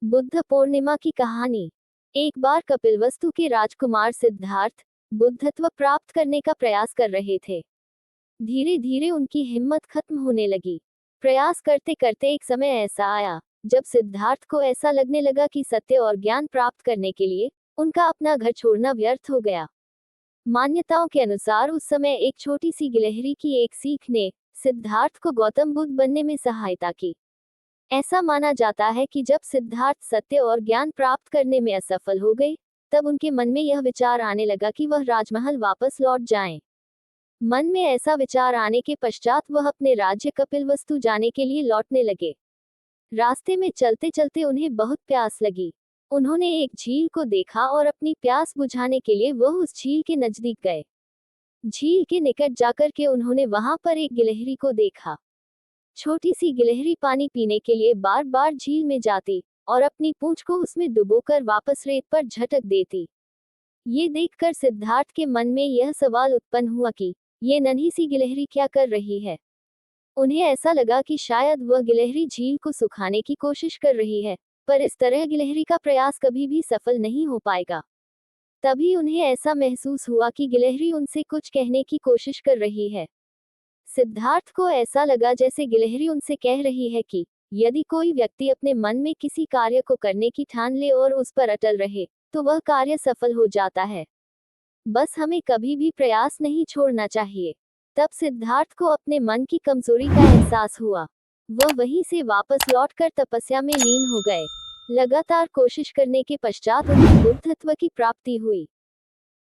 बुद्ध पूर्णिमा की कहानी। एक बार कपिलवस्तु के राजकुमार सिद्धार्थ बुद्धत्व प्राप्त करने का प्रयास कर रहे थे। धीरे धीरे उनकी हिम्मत खत्म होने लगी। प्रयास करते करते एक समय ऐसा आया जब सिद्धार्थ को ऐसा लगने लगा कि सत्य और ज्ञान प्राप्त करने के लिए उनका अपना घर छोड़ना व्यर्थ हो गया। मान्यताओं के अनुसार उस समय एक छोटी सी गिलहरी की एक सीख ने सिद्धार्थ को गौतम बुद्ध बनने में सहायता की। ऐसा माना जाता है कि जब सिद्धार्थ सत्य और ज्ञान प्राप्त करने में असफल हो गए, तब उनके मन में यह विचार आने लगा कि वह राजमहल वापस लौट जाएं। मन में ऐसा विचार आने के पश्चात वह अपने राज्य कपिलवस्तु जाने के लिए लौटने लगे। रास्ते में चलते चलते उन्हें बहुत प्यास लगी। उन्होंने एक झील को देखा और अपनी प्यास बुझाने के लिए वह उस झील के नजदीक गए। झील के निकट जाकर के उन्होंने वहां पर एक गिलहरी को देखा। छोटी सी गिलहरी पानी पीने के लिए बार बार झील में जाती और अपनी पूंछ को उसमें डुबोकर वापस रेत पर झटक देती। ये देखकर सिद्धार्थ के मन में यह सवाल उत्पन्न हुआ कि ये नन्ही सी गिलहरी क्या कर रही है। उन्हें ऐसा लगा कि शायद वह गिलहरी झील को सुखाने की कोशिश कर रही है, पर इस तरह गिलहरी का प्रयास कभी भी सफल नहीं हो पाएगा। तभी उन्हें ऐसा महसूस हुआ कि गिलहरी उनसे कुछ कहने की कोशिश कर रही है। सिद्धार्थ को ऐसा लगा जैसे गिलहरी उनसे कह रही है कि यदि कोई व्यक्ति अपने मन में किसी कार्य को करने की ठान ले और उस पर अटल रहे, तो वह कार्य सफल हो जाता है। बस हमें कभी भी प्रयास नहीं छोड़ना चाहिए। तब सिद्धार्थ को अपने मन की कमजोरी का एहसास हुआ। वह वहीं से वापस लौटकर तपस्या में लीन हो गए। लगातार कोशिश करने के पश्चात उन्हें बुद्धत्व की प्राप्ति हुई।